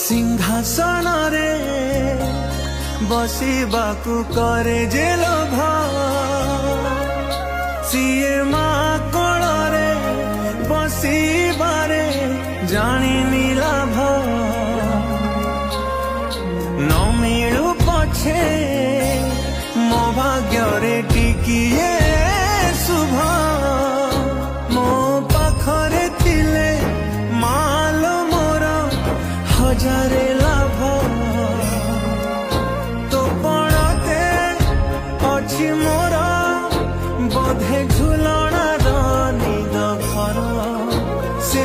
सिंहासन रे बसिबाकू करे जे लोभ सीए माँ कोଳରେ बसिबारे जानी लाभ न मिलू पछे मो भाग्य रे टिकिए शुभ मो पाखरे थिले माल मोर हजारे लाभ तो पड़ते अच्छी मोर बोधे झुलना निद घर से